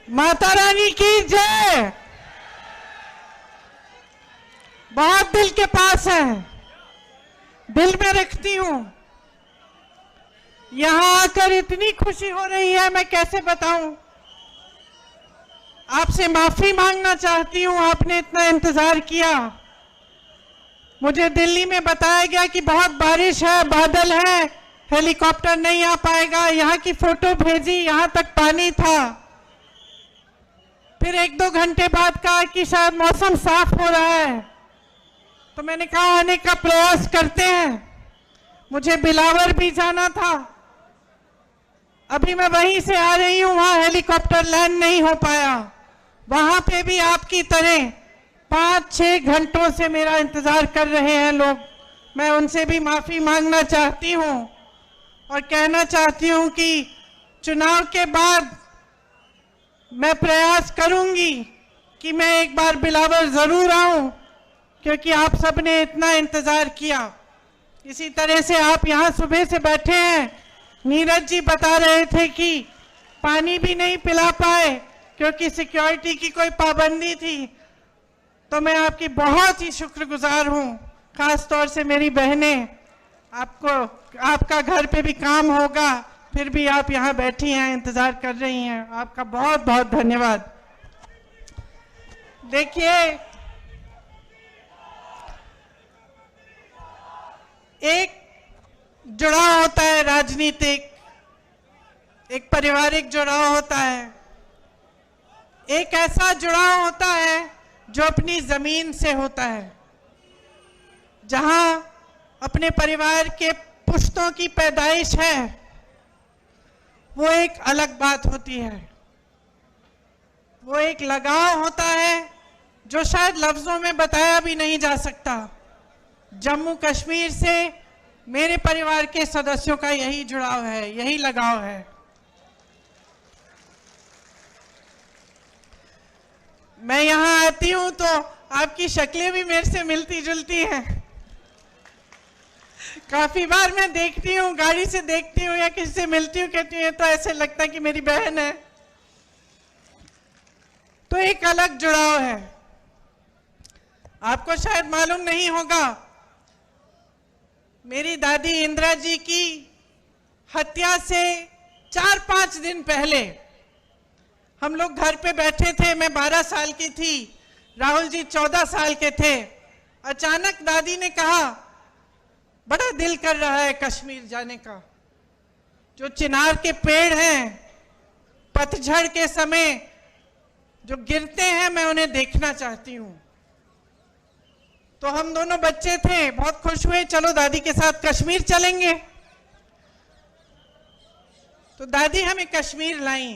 माता रानी की जय। बहुत दिल के पास है, दिल में रखती हूं। यहां आकर इतनी खुशी हो रही है, मैं कैसे बताऊं। आपसे माफी मांगना चाहती हूं, आपने इतना इंतजार किया। मुझे दिल्ली में बताया गया कि बहुत बारिश है, बादल है, हेलीकॉप्टर नहीं आ पाएगा। यहां की फोटो भेजी, यहां तक पानी था। फिर 1-2 घंटे बाद कहा कि शायद मौसम साफ हो रहा है, तो मैंने कहा आने का प्रयास करते हैं। मुझे बिलावर भी जाना था, अभी मैं वहीं से आ रही हूं, वहां हेलीकॉप्टर लैंड नहीं हो पाया। वहां पे भी आपकी तरह 5-6 घंटों से मेरा इंतजार कर रहे हैं लोग। मैं उनसे भी माफी मांगना चाहती हूं और कहना चाहती हूं कि चुनाव के बाद मैं प्रयास करूंगी कि मैं एक बार बिलावर जरूर आऊं, क्योंकि आप सबने इतना इंतजार किया। इसी तरह से आप यहां सुबह से बैठे हैं। नीरज जी बता रहे थे कि पानी भी नहीं पिला पाए क्योंकि सिक्योरिटी की कोई पाबंदी थी। तो मैं आपकी बहुत ही शुक्रगुजार हूं, खास तौर से मेरी बहनें। आपका घर पे भी काम होगा, फिर भी आप यहाँ बैठी हैं, इंतजार कर रही हैं। आपका बहुत बहुत धन्यवाद। देखिए, एक जुड़ाव होता है राजनीतिक, एक पारिवारिक जुड़ाव होता है, एक ऐसा जुड़ाव होता है जो अपनी जमीन से होता है, जहां अपने परिवार के पुश्तों की पैदाइश है। वो एक अलग बात होती है, वो एक लगाव होता है जो शायद लफ्जों में बताया भी नहीं जा सकता। जम्मू कश्मीर से मेरे परिवार के सदस्यों का यही जुड़ाव है, यही लगाव है। मैं यहां आती हूं तो आपकी शक्लें भी मेरे से मिलती जुलती हैं। काफी बार मैं देखती हूँ, गाड़ी से देखती हूँ या किसी से मिलती हूँ, कहती हूँ तो ऐसे लगता है कि मेरी बहन है। तो एक अलग जुड़ाव है। आपको शायद मालूम नहीं होगा, मेरी दादी इंदिरा जी की हत्या से 4-5 दिन पहले हम लोग घर पे बैठे थे। मैं 12 साल की थी, राहुल जी 14 साल के थे। अचानक दादी ने कहा, बड़ा दिल कर रहा है कश्मीर जाने का। जो चिनार के पेड़ हैं, पतझड़ के समय जो गिरते हैं, मैं उन्हें देखना चाहती हूं। तो हम दोनों बच्चे थे, बहुत खुश हुए, चलो दादी के साथ कश्मीर चलेंगे। तो दादी हमें कश्मीर लाई।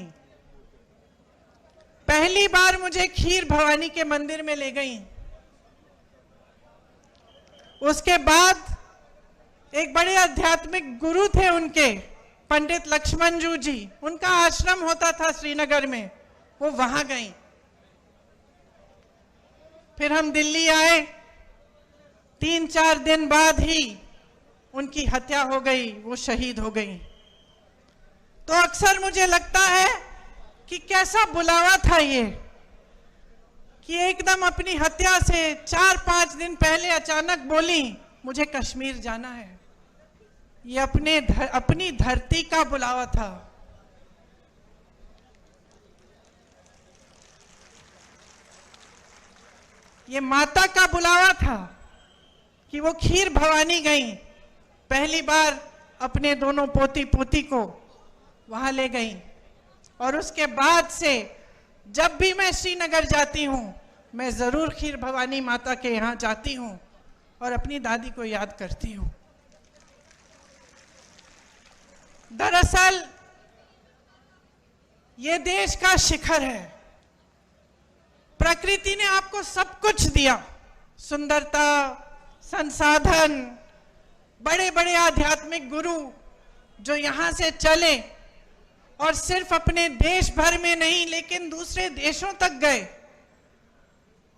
पहली बार मुझे खीर भवानी के मंदिर में ले गई। उसके बाद एक बड़े आध्यात्मिक गुरु थे उनके, पंडित लक्ष्मण जी, उनका आश्रम होता था श्रीनगर में, वो वहां गई। फिर हम दिल्ली आए, 3-4 दिन बाद ही उनकी हत्या हो गई, वो शहीद हो गई। तो अक्सर मुझे लगता है कि कैसा बुलावा था ये, कि एकदम अपनी हत्या से 4-5 दिन पहले अचानक बोली मुझे कश्मीर जाना है। ये अपनी धरती का बुलावा था। ये माता का बुलावा था कि वो खीर भवानी गई। पहली बार अपने दोनों पोती पोती को वहां ले गई। और उसके बाद से जब भी मैं श्रीनगर जाती हूं, मैं जरूर खीर भवानी माता के यहां जाती हूं और अपनी दादी को याद करती हूं। दरअसल ये देश का शिखर है। प्रकृति ने आपको सब कुछ दिया, सुंदरता, संसाधन, बड़े बड़े आध्यात्मिक गुरु जो यहां से चले और सिर्फ अपने देश भर में नहीं लेकिन दूसरे देशों तक गए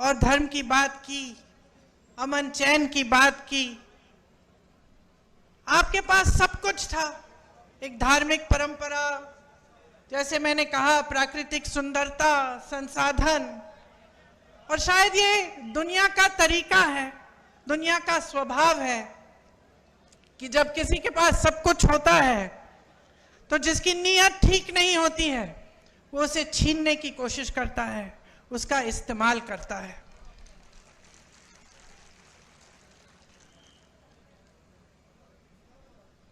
और धर्म की बात की, अमन चैन की बात की। आपके पास सब कुछ था, एक धार्मिक परंपरा, जैसे मैंने कहा, प्राकृतिक सुंदरता, संसाधन, और शायद ये दुनिया का तरीका है, दुनिया का स्वभाव है कि जब किसी के पास सब कुछ होता है तो जिसकी नीयत ठीक नहीं होती है वो उसे छीनने की कोशिश करता है, उसका इस्तेमाल करता है।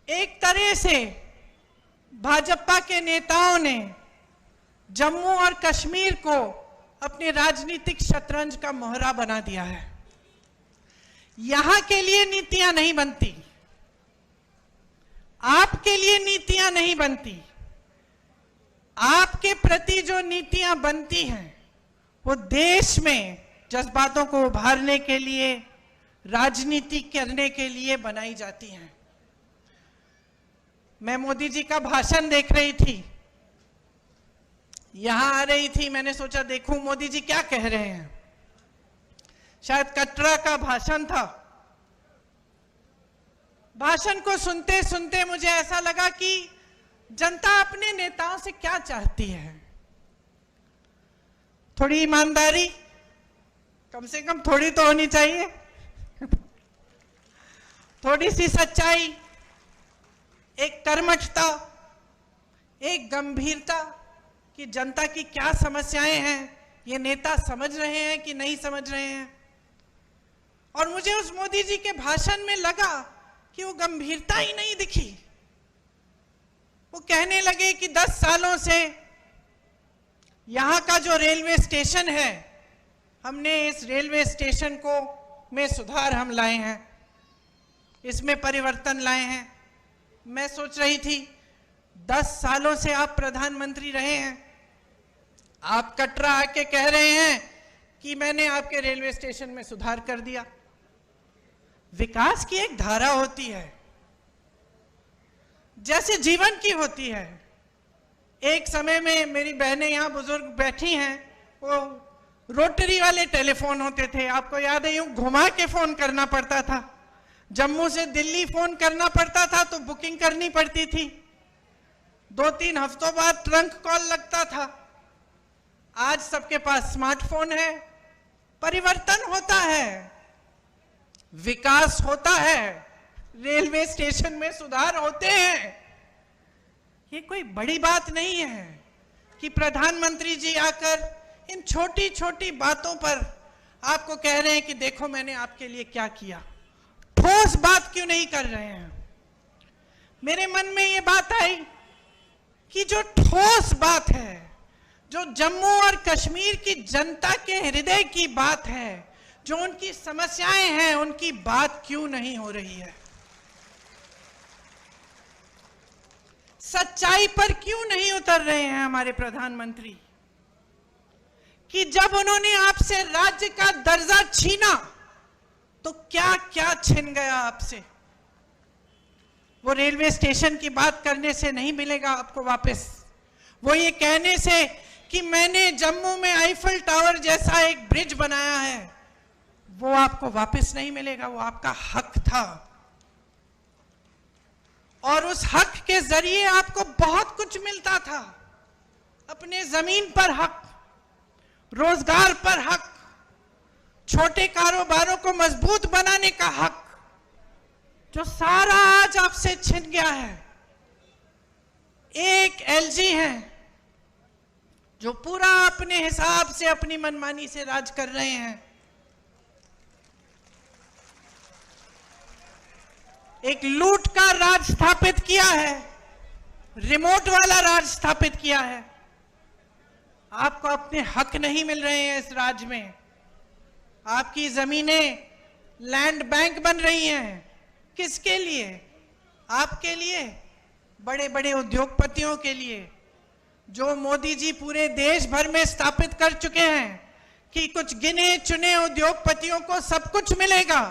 एक तरह से भाजपा के नेताओं ने जम्मू और कश्मीर को अपने राजनीतिक शतरंज का मोहरा बना दिया है। यहां के लिए नीतियां नहीं बनती, आपके लिए नीतियां नहीं बनती। आपके प्रति जो नीतियां बनती हैं वो देश में जज्बातों को उभारने के लिए, राजनीति करने के लिए बनाई जाती हैं। मैं मोदी जी का भाषण देख रही थी, यहां आ रही थी, मैंने सोचा देखूं मोदी जी क्या कह रहे हैं। शायद कटरा का भाषण था। भाषण को सुनते सुनते मुझे ऐसा लगा कि जनता अपने नेताओं से क्या चाहती है। थोड़ी ईमानदारी, कम से कम थोड़ी तो होनी चाहिए, थोड़ी सी सच्चाई, एक कर्मठता, एक गंभीरता कि जनता की क्या समस्याएं हैं, ये नेता समझ रहे हैं कि नहीं समझ रहे हैं। और मुझे उस मोदी जी के भाषण में लगा कि वो गंभीरता ही नहीं दिखी। वो कहने लगे कि 10 सालों से यहां का जो रेलवे स्टेशन है, हमने इस रेलवे स्टेशन को में सुधार हम लाए हैं, इसमें परिवर्तन लाए हैं। मैं सोच रही थी 10 सालों से आप प्रधानमंत्री रहे हैं, आप कटरा आके कह रहे हैं कि मैंने आपके रेलवे स्टेशन में सुधार कर दिया। विकास की एक धारा होती है, जैसे जीवन की होती है। एक समय में मेरी बहनें यहां बुजुर्ग बैठी हैं, वो रोटरी वाले टेलीफोन होते थे, आपको याद है, यूं घुमा के फोन करना पड़ता था। जम्मू से दिल्ली फोन करना पड़ता था तो बुकिंग करनी पड़ती थी, 2-3 हफ्तों बाद ट्रंक कॉल लगता था। आज सबके पास स्मार्टफोन है। परिवर्तन होता है, विकास होता है, रेलवे स्टेशन में सुधार होते हैं। ये कोई बड़ी बात नहीं है कि प्रधानमंत्री जी आकर इन छोटी छोटी बातों पर आपको कह रहे हैं कि देखो मैंने आपके लिए क्या किया। ठोस बात क्यों नहीं कर रहे हैं? मेरे मन में ये बात आई कि जो ठोस बात है, जो जम्मू और कश्मीर की जनता के हृदय की बात है, जो उनकी समस्याएं हैं, उनकी बात क्यों नहीं हो रही है? सच्चाई पर क्यों नहीं उतर रहे हैं हमारे प्रधानमंत्री कि जब उन्होंने आपसे राज्य का दर्जा छीना तो क्या क्या छिन गया आपसे? वो रेलवे स्टेशन की बात करने से नहीं मिलेगा आपको वापस। वो ये कहने से कि मैंने जम्मू में आईफल टावर जैसा एक ब्रिज बनाया है, वो आपको वापस नहीं मिलेगा। वो आपका हक था और उस हक के जरिए आपको बहुत कुछ मिलता था। अपने जमीन पर हक, रोजगार पर हक, छोटे कारोबारों को मजबूत बनाने का हक, जो सारा आज आपसे छिन गया है। एक एलजी है जो पूरा अपने हिसाब से, अपनी मनमानी से राज कर रहे हैं। एक लूट का राज स्थापित किया है, रिमोट वाला राज स्थापित किया है। आपको अपने हक नहीं मिल रहे हैं इस राज्य में। आपकी जमीनें लैंड बैंक बन रही हैं। किसके लिए? आपके लिए, बड़े बड़े उद्योगपतियों के लिए, जो मोदी जी पूरे देश भर में स्थापित कर चुके हैं कि कुछ गिने चुने उद्योगपतियों को सब कुछ मिलेगा।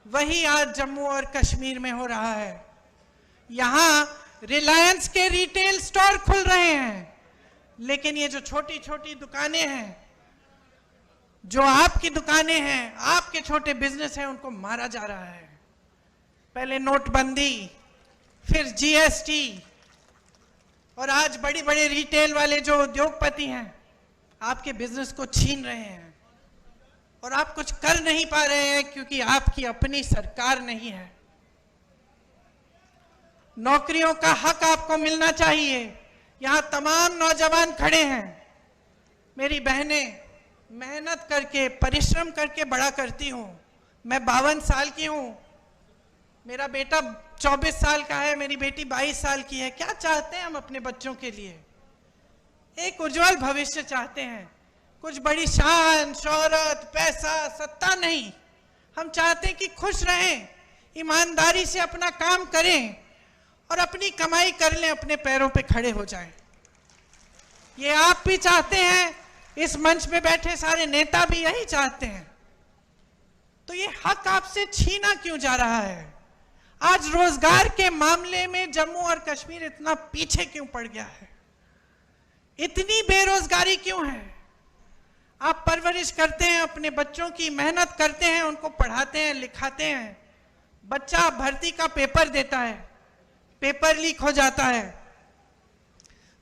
वही आज जम्मू और कश्मीर में हो रहा है। यहां रिलायंस के रिटेल स्टोर खुल रहे हैं, लेकिन ये जो छोटी छोटी दुकानें हैं, जो आपकी दुकानें हैं, आपके छोटे बिजनेस हैं, उनको मारा जा रहा है। पहले नोटबंदी, फिर जीएसटी, और आज बड़े बड़े रिटेल वाले जो उद्योगपति हैं आपके बिजनेस को छीन रहे हैं और आप कुछ कर नहीं पा रहे हैं क्योंकि आपकी अपनी सरकार नहीं है। नौकरियों का हक आपको मिलना चाहिए। यहां तमाम नौजवान खड़े हैं, मेरी बहनें मेहनत करके परिश्रम करके बड़ा करती हूं। मैं 52 साल की हूं, मेरा बेटा 24 साल का है, मेरी बेटी 22 साल की है। क्या चाहते हैं हम अपने बच्चों के लिए? एक उज्जवल भविष्य चाहते हैं, कुछ बड़ी शान शोहरत पैसा सत्ता नहीं। हम चाहते हैं कि खुश रहें, ईमानदारी से अपना काम करें और अपनी कमाई कर लें, अपने पैरों पे खड़े हो जाएं। ये आप भी चाहते हैं, इस मंच पे बैठे सारे नेता भी यही चाहते हैं। तो ये हक आपसे छीना क्यों जा रहा है? आज रोजगार के मामले में जम्मू और कश्मीर इतना पीछे क्यों पड़ गया है? इतनी बेरोजगारी क्यों है? आप परवरिश करते हैं अपने बच्चों की, मेहनत करते हैं, उनको पढ़ाते हैं लिखाते हैं। बच्चा भर्ती का पेपर देता है, पेपर लीक हो जाता है,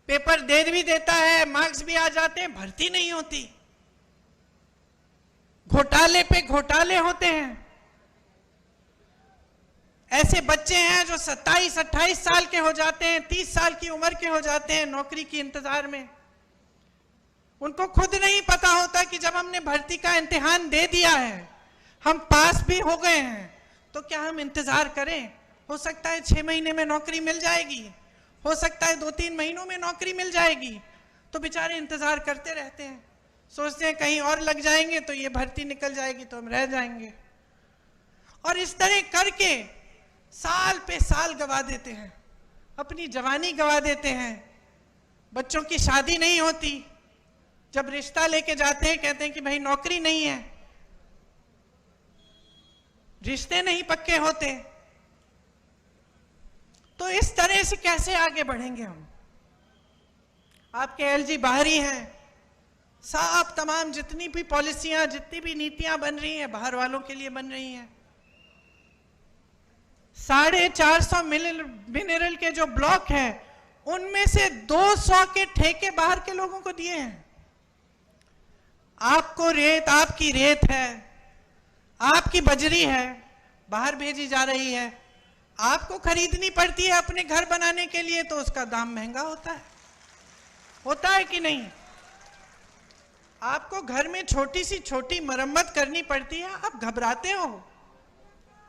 पेपर दे भी देता है, मार्क्स भी आ जाते हैं, भर्ती नहीं होती। घोटाले पे घोटाले होते हैं। ऐसे बच्चे हैं जो 27-28 साल के हो जाते हैं, 30 साल की उम्र के हो जाते हैं नौकरी की इंतजार में। उनको खुद नहीं पता होता कि जब हमने भर्ती का इम्तिहान दे दिया है, हम पास भी हो गए हैं, तो क्या हम इंतजार करें? हो सकता है 6 महीने में नौकरी मिल जाएगी, हो सकता है 2-3 महीनों में नौकरी मिल जाएगी। तो बेचारे इंतजार करते रहते हैं, सोचते हैं कहीं और लग जाएंगे तो ये भर्ती निकल जाएगी तो हम रह जाएंगे। और इस तरह करके साल पे साल गवा देते हैं, अपनी जवानी गवा देते हैं। बच्चों की शादी नहीं होती, जब रिश्ता लेके जाते हैं कहते हैं कि भाई नौकरी नहीं है, रिश्ते नहीं पक्के होते। तो इस तरह से कैसे आगे बढ़ेंगे हम? आपके एलजी बाहरी हैं, साफ तमाम जितनी भी पॉलिसियां, जितनी भी नीतियां बन रही हैं बाहर वालों के लिए बन रही हैं। 450 मिनरल के जो ब्लॉक हैं उनमें से 200 के ठेके बाहर के लोगों को दिए हैं। आपको रेत, आपकी रेत है, आपकी बजरी है, बाहर भेजी जा रही है, आपको खरीदनी पड़ती है अपने घर बनाने के लिए, तो उसका दाम महंगा होता है कि नहीं? आपको घर में छोटी सी छोटी मरम्मत करनी पड़ती है, आप घबराते हो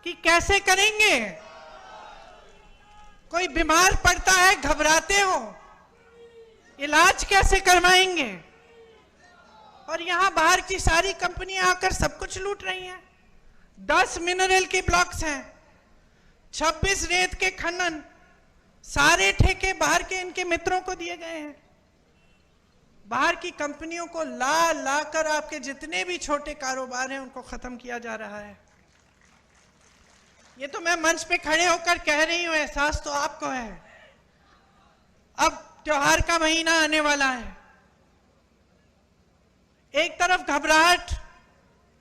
कि कैसे करेंगे। कोई बीमार पड़ता है, घबराते हो, इलाज कैसे करवाएंगे। और यहां बाहर की सारी कंपनियां आकर सब कुछ लूट रही हैं। 10 मिनरल के ब्लॉक्स हैं, 26 रेत के खनन, सारे ठेके बाहर के इनके मित्रों को दिए गए हैं। बाहर की कंपनियों को ला कर आपके जितने भी छोटे कारोबार हैं उनको खत्म किया जा रहा है। ये तो मैं मंच पे खड़े होकर कह रही हूं, एहसास तो आपको है। अब त्योहार का महीना आने वाला है, एक तरफ घबराहट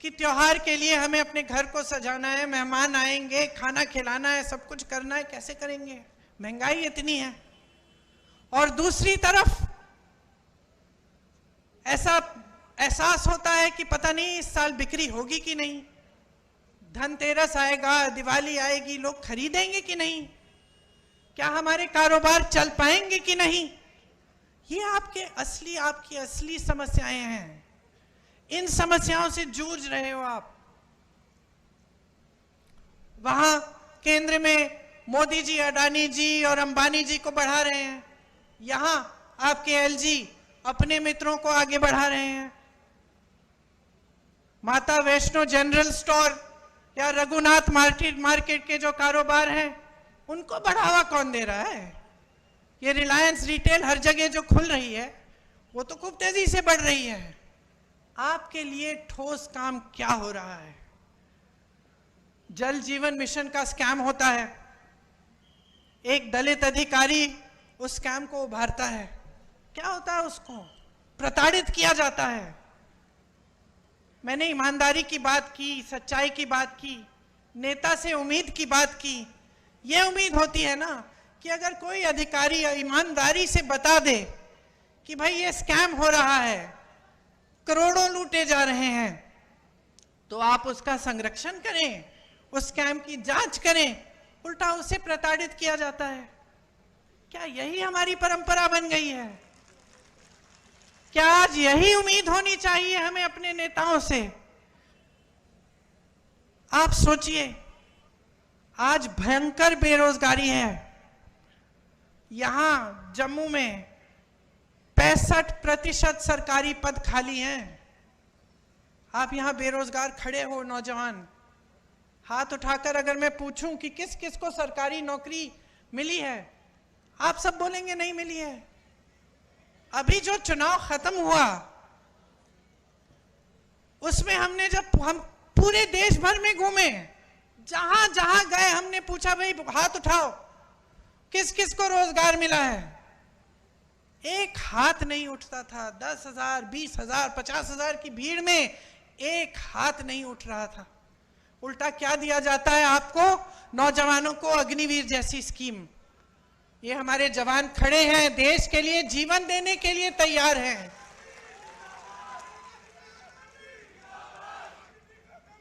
कि त्योहार के लिए हमें अपने घर को सजाना है, मेहमान आएंगे, खाना खिलाना है, सब कुछ करना है, कैसे करेंगे, महंगाई इतनी है। और दूसरी तरफ ऐसा एहसास होता है कि पता नहीं इस साल बिक्री होगी कि नहीं, धनतेरस आएगा, दिवाली आएगी, लोग खरीदेंगे कि नहीं, क्या हमारे कारोबार चल पाएंगे कि नहीं। ये आपकी असली समस्याएं हैं। इन समस्याओं से जूझ रहे हो आप। वहां केंद्र में मोदी जी, अडानी जी और अंबानी जी को बढ़ा रहे हैं, यहां आपके एलजी अपने मित्रों को आगे बढ़ा रहे हैं। माता वैष्णो जनरल स्टोर या रघुनाथ मार्केट के जो कारोबार हैं उनको बढ़ावा कौन दे रहा है? ये रिलायंस रिटेल हर जगह जो खुल रही है वो तो खूब तेजी से बढ़ रही है। आपके लिए ठोस काम क्या हो रहा है? जल जीवन मिशन का स्कैम होता है, एक दलित अधिकारी उस स्कैम को उभारता है। क्या होता है? उसको प्रताड़ित किया जाता है। मैंने ईमानदारी की बात की, सच्चाई की बात की, नेता से उम्मीद की बात की। यह उम्मीद होती है ना कि अगर कोई अधिकारी ईमानदारी से बता दे कि भाई ये स्कैम हो रहा है, करोड़ों लूटे जा रहे हैं, तो आप उसका संरक्षण करें, उस स्कैम की जांच करें, उल्टा उसे प्रताड़ित किया जाता है। क्या यही हमारी परंपरा बन गई है? क्या आज यही उम्मीद होनी चाहिए हमें अपने नेताओं से? आप सोचिए, आज भयंकर बेरोजगारी है। यहां जम्मू में 65% सरकारी पद खाली हैं। आप यहां बेरोजगार खड़े हो, नौजवान, हाथ उठाकर अगर मैं पूछूं कि किस किस को सरकारी नौकरी मिली है, आप सब बोलेंगे नहीं मिली है। अभी जो चुनाव खत्म हुआ उसमें हमने जब हम पूरे देश भर में घूमे, जहां जहां गए हमने पूछा भाई हाथ उठाओ, किस किस को रोजगार मिला है? एक हाथ नहीं उठता था। 10,000, 20,000, 50,000 की भीड़ में एक हाथ नहीं उठ रहा था। उल्टा क्या दिया जाता है आपको? नौजवानों को अग्निवीर जैसी स्कीम। ये हमारे जवान खड़े हैं, देश के लिए जीवन देने के लिए तैयार हैं।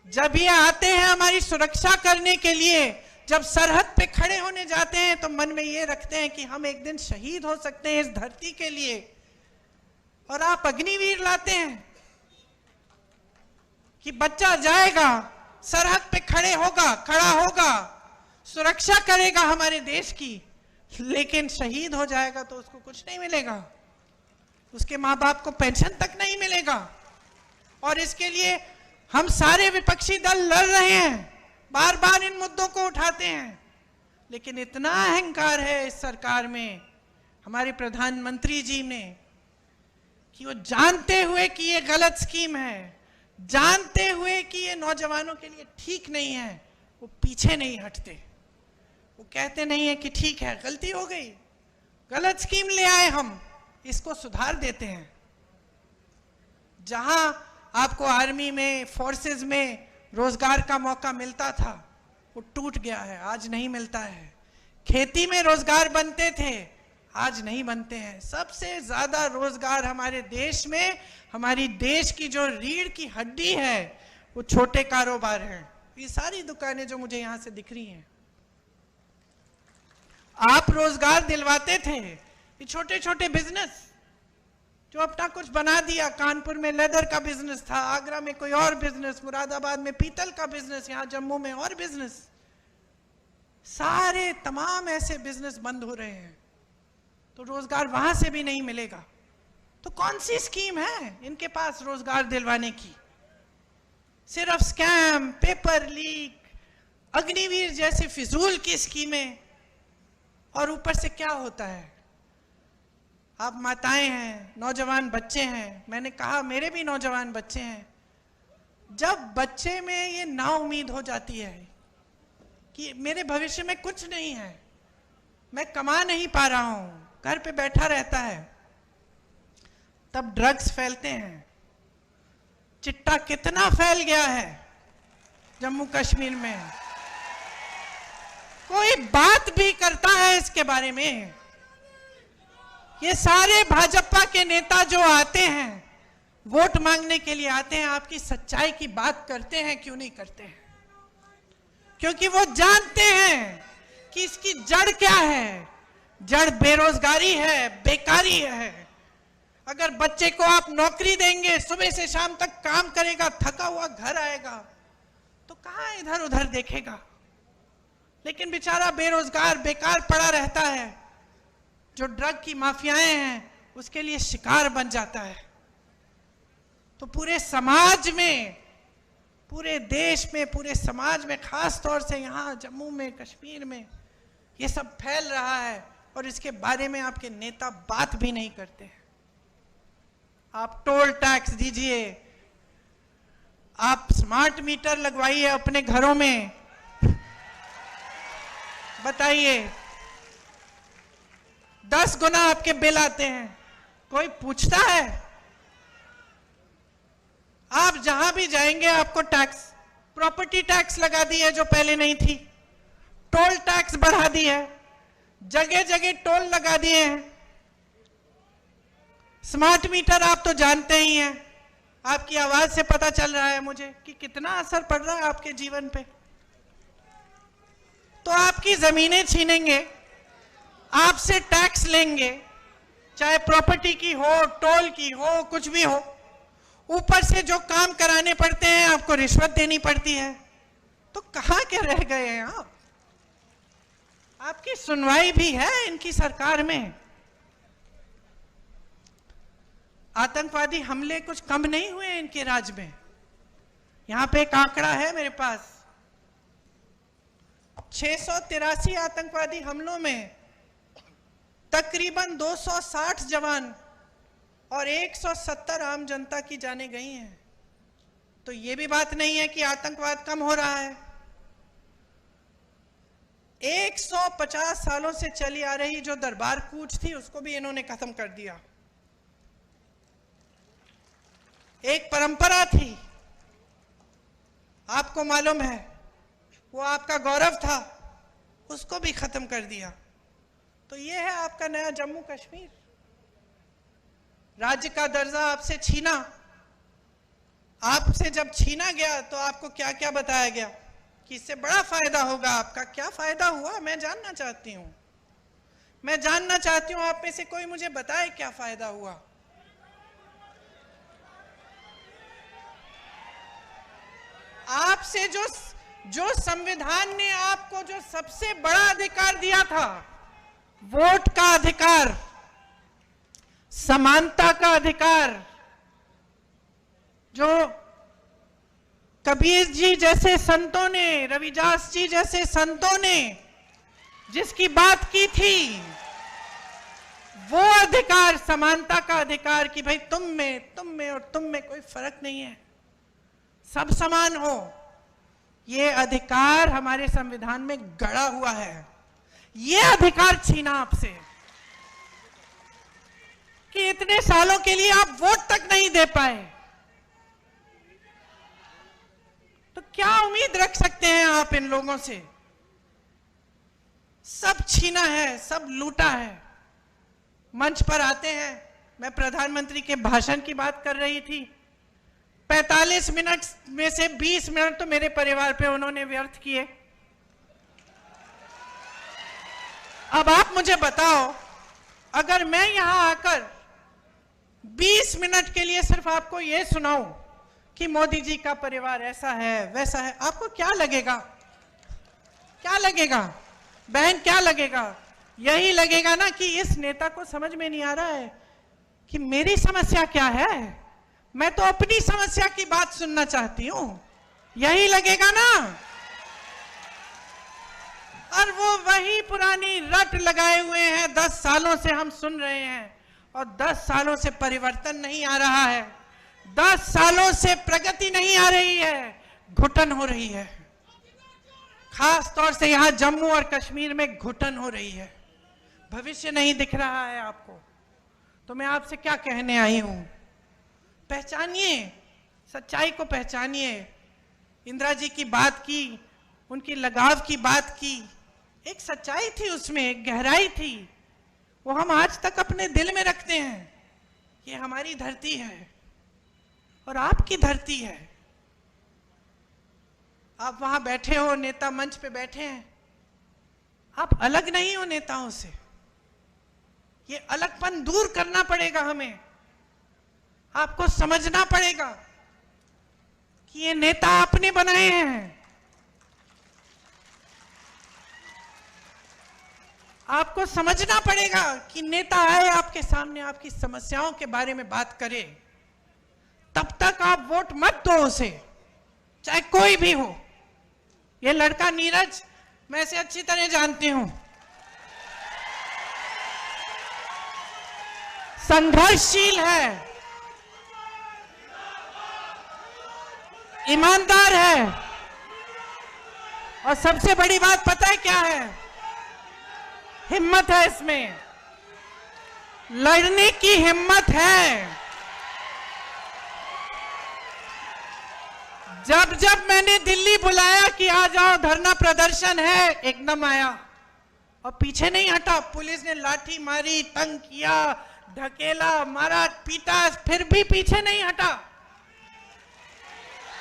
जब ये आते हैं हमारी सुरक्षा करने के लिए, जब सरहद पे खड़े होने जाते हैं, तो मन में ये रखते हैं कि हम एक दिन शहीद हो सकते हैं इस धरती के लिए, और आप अग्निवीर लाते हैं कि बच्चा जाएगा, सरहद पे खड़ा होगा, सुरक्षा करेगा हमारे देश की, लेकिन शहीद हो जाएगा तो उसको कुछ नहीं मिलेगा, उसके माँ बाप को पेंशन तक नहीं मिलेगा। और इसके लिए हम सारे विपक्षी दल लड़ रहे हैं, बार बार इन मुद्दों को उठाते हैं, लेकिन इतना अहंकार है इस सरकार में, हमारे प्रधानमंत्री जी में, कि वो जानते हुए कि ये गलत स्कीम है, जानते हुए कि ये नौजवानों के लिए ठीक नहीं है, वो पीछे नहीं हटते। वो कहते नहीं है कि ठीक है, गलती हो गई, गलत स्कीम ले आए, हम इसको सुधार देते हैं। जहां आपको आर्मी में, फोर्सेस में रोजगार का मौका मिलता था, वो टूट गया है, आज नहीं मिलता है। खेती में रोजगार बनते थे, आज नहीं बनते हैं। सबसे ज्यादा रोजगार हमारे देश में, हमारी देश की जो रीढ़ की हड्डी है, वो छोटे कारोबार हैं। ये सारी दुकानें जो मुझे यहां से दिख रही हैं, आप रोजगार दिलवाते थे। ये छोटे छोटे बिजनेस जो अपना कुछ बना दिया, कानपुर में लेदर का बिजनेस था, आगरा में कोई और बिजनेस, मुरादाबाद में पीतल का बिजनेस, यहाँ जम्मू में और बिजनेस, सारे तमाम ऐसे बिजनेस बंद हो रहे हैं, तो रोजगार वहां से भी नहीं मिलेगा। तो कौन सी स्कीम है इनके पास रोजगार दिलवाने की? सिर्फ स्कैम, पेपर लीक, अग्निवीर जैसी फिजूल की स्कीमें। और ऊपर से क्या होता है, आप माताएं हैं, नौजवान बच्चे हैं, मैंने कहा मेरे भी नौजवान बच्चे हैं, जब बच्चे में ये नाउम्मीद हो जाती है कि मेरे भविष्य में कुछ नहीं है, मैं कमा नहीं पा रहा हूं, घर पे बैठा रहता है, तब ड्रग्स फैलते हैं। चिट्टा कितना फैल गया है जम्मू कश्मीर में, कोई बात भी करता है इसके बारे में? ये सारे भाजपा के नेता जो आते हैं, वोट मांगने के लिए आते हैं, आपकी सच्चाई की बात करते हैं क्यों नहीं करते हैं? क्योंकि वो जानते हैं कि इसकी जड़ क्या है। जड़ बेरोजगारी है, बेकारी है। अगर बच्चे को आप नौकरी देंगे, सुबह से शाम तक काम करेगा, थका हुआ घर आएगा, तो कहां इधर उधर देखेगा? लेकिन बेचारा बेरोजगार बेकार पड़ा रहता है, जो ड्रग की माफियाएं हैं उसके लिए शिकार बन जाता है। तो पूरे समाज में, पूरे देश में, पूरे समाज में, खास तौर से यहाँ जम्मू में, कश्मीर में ये सब फैल रहा है, और इसके बारे में आपके नेता बात भी नहीं करते हैं। आप टोल टैक्स दीजिए, आप स्मार्ट मीटर लगवाइए अपने घरों में, बताइए 10 गुना आपके बिल आते हैं, कोई पूछता है? आप जहां भी जाएंगे आपको टैक्स, प्रॉपर्टी टैक्स लगा दी है जो पहले नहीं थी, टोल टैक्स बढ़ा दी है, जगह जगह टोल लगा दिए हैं। स्मार्ट मीटर आप तो जानते ही हैं, आपकी आवाज से पता चल रहा है मुझे कि कितना असर पड़ रहा है आपके जीवन पे। तो आपकी जमीनें छीनेंगे, आपसे टैक्स लेंगे, चाहे प्रॉपर्टी की हो, टोल की हो, कुछ भी हो। ऊपर से जो काम कराने पड़ते हैं आपको रिश्वत देनी पड़ती है। तो कहां के रह गए हैं आप? आपकी सुनवाई भी है इनकी सरकार में? आतंकवादी हमले कुछ कम नहीं हुए इनके राज में। यहां पे एक आंकड़ा है मेरे पास, 683 आतंकवादी हमलों में तकरीबन 260 जवान और 170 आम जनता की जानें गई हैं। तो ये भी बात नहीं है कि आतंकवाद कम हो रहा है। 150 सालों से चली आ रही जो दरबार कूच थी उसको भी इन्होंने खत्म कर दिया। एक परंपरा थी, आपको मालूम है, वो आपका गौरव था, उसको भी खत्म कर दिया। तो ये है आपका नया जम्मू कश्मीर। राज्य का दर्जा आपसे छीना। आपसे जब छीना गया तो आपको क्या क्या बताया गया कि इससे बड़ा फायदा होगा। आपका क्या फायदा हुआ मैं जानना चाहती हूं। मैं जानना चाहती हूं आप में से कोई मुझे बताए क्या फायदा हुआ। आपसे जो संविधान ने आपको जो सबसे बड़ा अधिकार दिया था, वोट का अधिकार, समानता का अधिकार, जो कबीर जी जैसे संतों ने, रविदास जी जैसे संतों ने जिसकी बात की थी, वो अधिकार, समानता का अधिकार कि भाई तुम में और तुम में कोई फर्क नहीं है, सब समान हो, ये अधिकार हमारे संविधान में गड़ा हुआ है। ये अधिकार छीना आपसे कि इतने सालों के लिए आप वोट तक नहीं दे पाए। तो क्या उम्मीद रख सकते हैं आप इन लोगों से? सब छीना है, सब लूटा है। मंच पर आते हैं, मैं प्रधानमंत्री के भाषण की बात कर रही थी, 45 मिनट में से 20 मिनट तो मेरे परिवार पे उन्होंने व्यर्थ किए। अब आप मुझे बताओ, अगर मैं यहां आकर 20 मिनट के लिए सिर्फ आपको यह सुनाऊं कि मोदी जी का परिवार ऐसा है, वैसा है, आपको क्या लगेगा? क्या लगेगा बहन, क्या लगेगा? यही लगेगा ना कि इस नेता को समझ में नहीं आ रहा है कि मेरी समस्या क्या है, मैं तो अपनी समस्या की बात सुनना चाहती हूं। यही लगेगा ना? और वो वही पुरानी रट लगाए हुए हैं, 10 सालों से हम सुन रहे हैं और 10 सालों से परिवर्तन नहीं आ रहा है, 10 सालों से प्रगति नहीं आ रही है, घुटन हो रही है। खास तौर से यहां जम्मू और कश्मीर में घुटन हो रही है, भविष्य नहीं दिख रहा है आपको। तो मैं आपसे क्या कहने आई हूं, पहचानिए, सच्चाई को पहचानिए। इंदिरा जी की बात की, उनकी लगाव की बात की, एक सच्चाई थी उसमें, एक गहराई थी, वो हम आज तक अपने दिल में रखते हैं। ये हमारी धरती है और आपकी धरती है। आप वहां बैठे हो, नेता मंच पे बैठे हैं, आप अलग नहीं हो नेताओं से। ये अलगपन दूर करना पड़ेगा हमें। आपको समझना पड़ेगा कि ये नेता आपने बनाए हैं। आपको समझना पड़ेगा कि नेता आए आपके सामने, आपकी समस्याओं के बारे में बात करे, तब तक आप वोट मत दो उसे, चाहे कोई भी हो। ये लड़का नीरज, मैं इसे अच्छी तरह जानती हूं, संघर्षशील है, ईमानदार है, और सबसे बड़ी बात पता है क्या है? हिम्मत है इसमें, लड़ने की हिम्मत है। जब जब मैंने दिल्ली बुलाया कि आ जाओ धरना प्रदर्शन है, एकदम आया। और पीछे नहीं हटा। पुलिस ने लाठी मारी, तंग किया, ढकेला, मारा, पीटा, फिर भी पीछे नहीं हटा।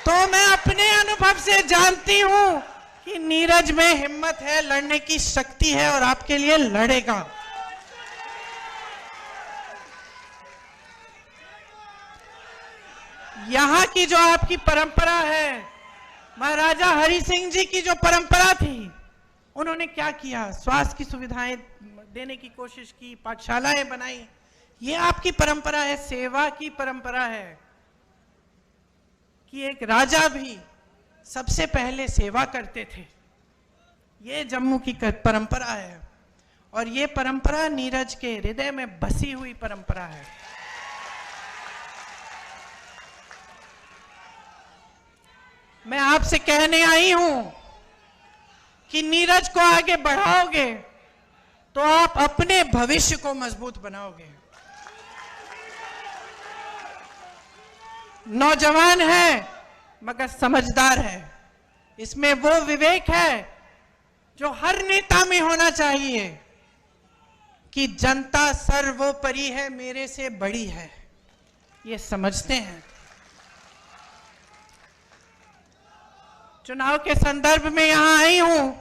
तो मैं अपने अनुभव से जानती हूं कि नीरज में हिम्मत है, लड़ने की शक्ति है और आपके लिए लड़ेगा। यहां की जो आपकी परंपरा है, महाराजा हरि सिंह जी की जो परंपरा थी, उन्होंने क्या किया? स्वास्थ्य की सुविधाएं देने की कोशिश की, पाठशालाएं बनाई। ये आपकी परंपरा है, सेवा की परंपरा है कि एक राजा भी सबसे पहले सेवा करते थे। ये जम्मू की परंपरा है और ये परंपरा नीरज के हृदय में बसी हुई परंपरा है। मैं आपसे कहने आई हूं कि नीरज को आगे बढ़ाओगे तो आप अपने भविष्य को मजबूत बनाओगे। नौजवान है मगर समझदार है। इसमें वो विवेक है जो हर नेता में होना चाहिए कि जनता सर्वोपरि है, मेरे से बड़ी है, ये समझते हैं। चुनाव के संदर्भ में यहां आई हूं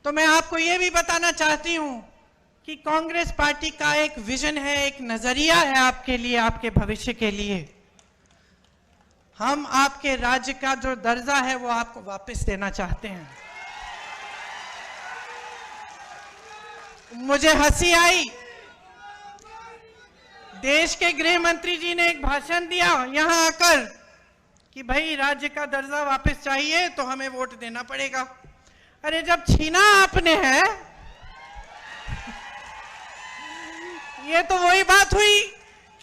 तो मैं आपको यह भी बताना चाहती हूं कि कांग्रेस पार्टी का एक विजन है, एक नजरिया है आपके लिए, आपके भविष्य के लिए। हम आपके राज्य का जो दर्जा है वो आपको वापस देना चाहते हैं। मुझे हंसी आई, देश के गृह मंत्री जी ने एक भाषण दिया यहां आकर कि भाई राज्य का दर्जा वापस चाहिए तो हमें वोट देना पड़ेगा। अरे जब छीना आपने है, ये तो वही बात हुई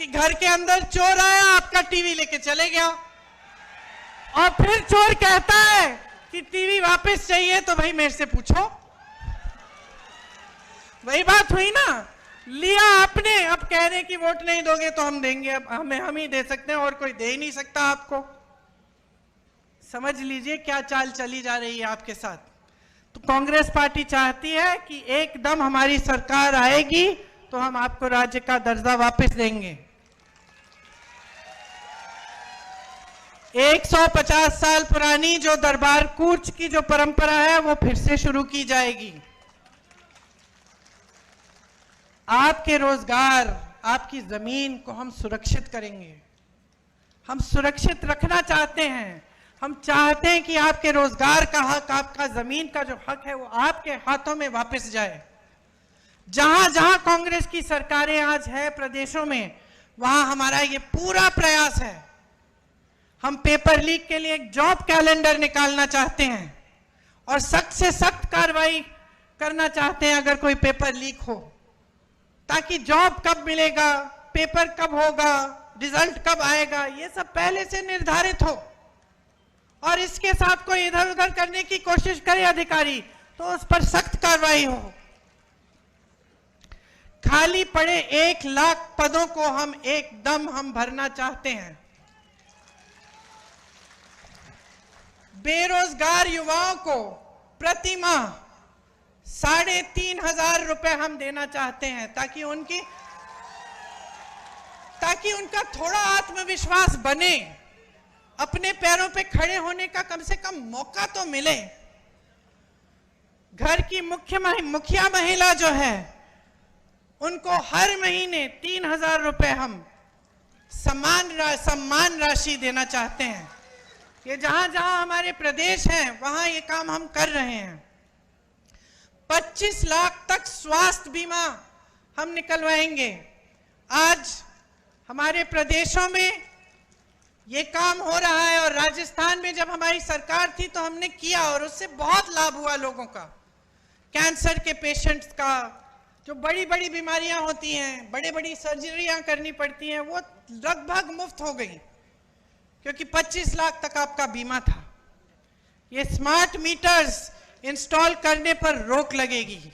कि घर के अंदर चोर आया, आपका टीवी लेके चले गया और फिर चोर कहता है कि टीवी वापस चाहिए तो भाई मेरे से पूछो। वही बात हुई ना, लिया आपने, अब कह रहे कि वोट नहीं दोगे तो हम देंगे। अब हम ही दे सकते हैं और कोई दे ही नहीं सकता आपको। समझ लीजिए क्या चाल चली जा रही है आपके साथ। तो कांग्रेस पार्टी चाहती है कि एकदम हमारी सरकार आएगी तो हम आपको राज्य का दर्जा वापस देंगे। 150 साल पुरानी जो दरबार कूच की जो परंपरा है वो फिर से शुरू की जाएगी। आपके रोजगार, आपकी जमीन को हम सुरक्षित करेंगे। हम सुरक्षित रखना चाहते हैं। हम चाहते हैं कि आपके रोजगार का हक, आपका जमीन का जो हक है वो आपके हाथों में वापस जाए। जहां जहां कांग्रेस की सरकारें आज है प्रदेशों में, वहां हमारा ये पूरा प्रयास है। हम पेपर लीक के लिए एक जॉब कैलेंडर निकालना चाहते हैं और सख्त से सख्त कार्रवाई करना चाहते हैं अगर कोई पेपर लीक हो, ताकि जॉब कब मिलेगा, पेपर कब होगा, रिजल्ट कब आएगा, ये सब पहले से निर्धारित हो। और इसके साथ कोई इधर उधर करने की कोशिश करे अधिकारी तो उस पर सख्त कार्रवाई हो। खाली पड़े 1 लाख पदों को हम एकदम भरना चाहते हैं। बेरोजगार युवाओं को प्रति माह 3,500 रुपए हम देना चाहते हैं ताकि उनका थोड़ा आत्मविश्वास बने, अपने पैरों पे खड़े होने का कम से कम मौका तो मिले। घर की मुखिया महिला जो है उनको हर महीने 3,000 रुपए हम सम्मान राशि देना चाहते हैं। ये जहां जहां हमारे प्रदेश हैं वहां ये काम हम कर रहे हैं। 25 लाख तक स्वास्थ्य बीमा हम निकलवाएंगे। आज हमारे प्रदेशों में ये काम हो रहा है और राजस्थान में जब हमारी सरकार थी तो हमने किया और उससे बहुत लाभ हुआ लोगों का। कैंसर के पेशेंट्स का, जो बड़ी बड़ी बीमारियां होती हैं, बड़ी बड़ी सर्जरियां करनी पड़ती हैं, वो लगभग मुफ्त हो गई क्योंकि 25 लाख तक आपका बीमा था। ये स्मार्ट मीटर्स इंस्टॉल करने पर रोक लगेगी।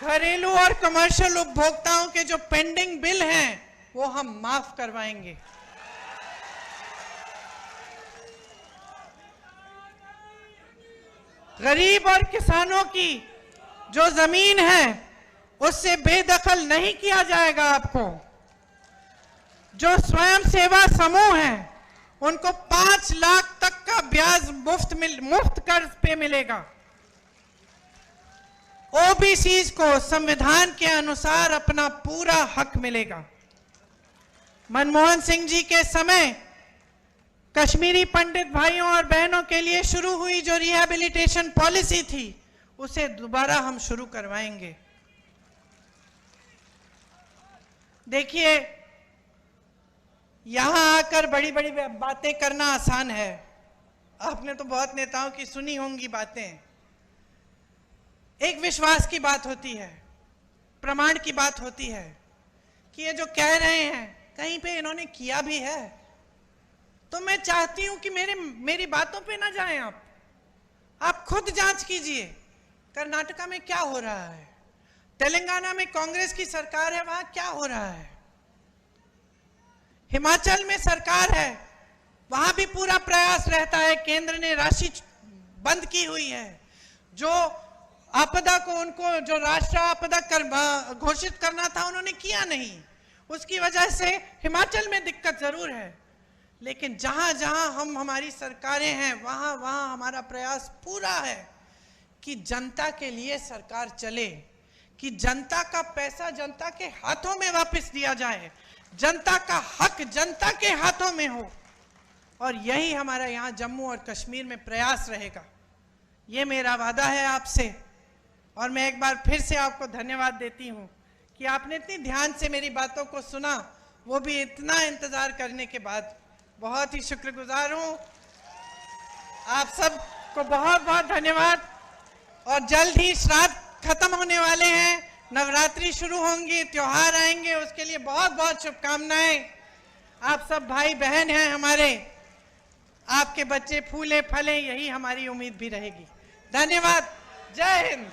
घरेलू और कमर्शियल उपभोक्ताओं के जो पेंडिंग बिल हैं वो हम माफ करवाएंगे। गरीब और किसानों की जो जमीन है उससे बेदखल नहीं किया जाएगा। आपको जो स्वयं सेवा समूह हैं उनको 5 लाख तक का ब्याज मुफ्त कर्ज पे मिलेगा। ओबीसीज को संविधान के अनुसार अपना पूरा हक मिलेगा। मनमोहन सिंह जी के समय कश्मीरी पंडित भाइयों और बहनों के लिए शुरू हुई जो रिहैबिलिटेशन पॉलिसी थी उसे दोबारा हम शुरू करवाएंगे। देखिए, यहां आकर बड़ी बड़ी बातें करना आसान है। आपने तो बहुत नेताओं की सुनी होंगी बातें। एक विश्वास की बात होती है, प्रमाण की बात होती है कि ये जो कह रहे हैं कहीं पे इन्होंने किया भी है। तो मैं चाहती हूं कि मेरी बातों पे ना जाएं आप खुद जांच कीजिए। कर्नाटका में क्या हो रहा है, तेलंगाना में कांग्रेस की सरकार है, वहां क्या हो रहा है, हिमाचल में सरकार है, वहां भी पूरा प्रयास रहता है, केंद्र ने राशि बंद की हुई है। जो आपदा को उनको जो राष्ट्रीय आपदा घोषित करना था उन्होंने किया नहीं, उसकी वजह से हिमाचल में दिक्कत जरूर है। लेकिन जहां जहां हमारी सरकारें हैं वहां वहां हमारा प्रयास पूरा है कि जनता के लिए सरकार चले, कि जनता का पैसा जनता के हाथों में वापस दिया जाए, जनता का हक जनता के हाथों में हो। और यही हमारा यहाँ जम्मू और कश्मीर में प्रयास रहेगा। ये मेरा वादा है आपसे। और मैं एक बार फिर से आपको धन्यवाद देती हूँ कि आपने इतनी ध्यान से मेरी बातों को सुना, वो भी इतना इंतजार करने के बाद। बहुत ही शुक्रगुजार हूँ। आप सब को बहुत बहुत धन्यवाद। और जल्द ही श्राद्ध खत्म होने वाले हैं, नवरात्रि शुरू होंगी, त्योहार आएंगे, उसके लिए बहुत बहुत शुभकामनाएं। आप सब भाई बहन हैं हमारे, आपके बच्चे फूले फले, यही हमारी उम्मीद भी रहेगी। धन्यवाद। जय हिंद।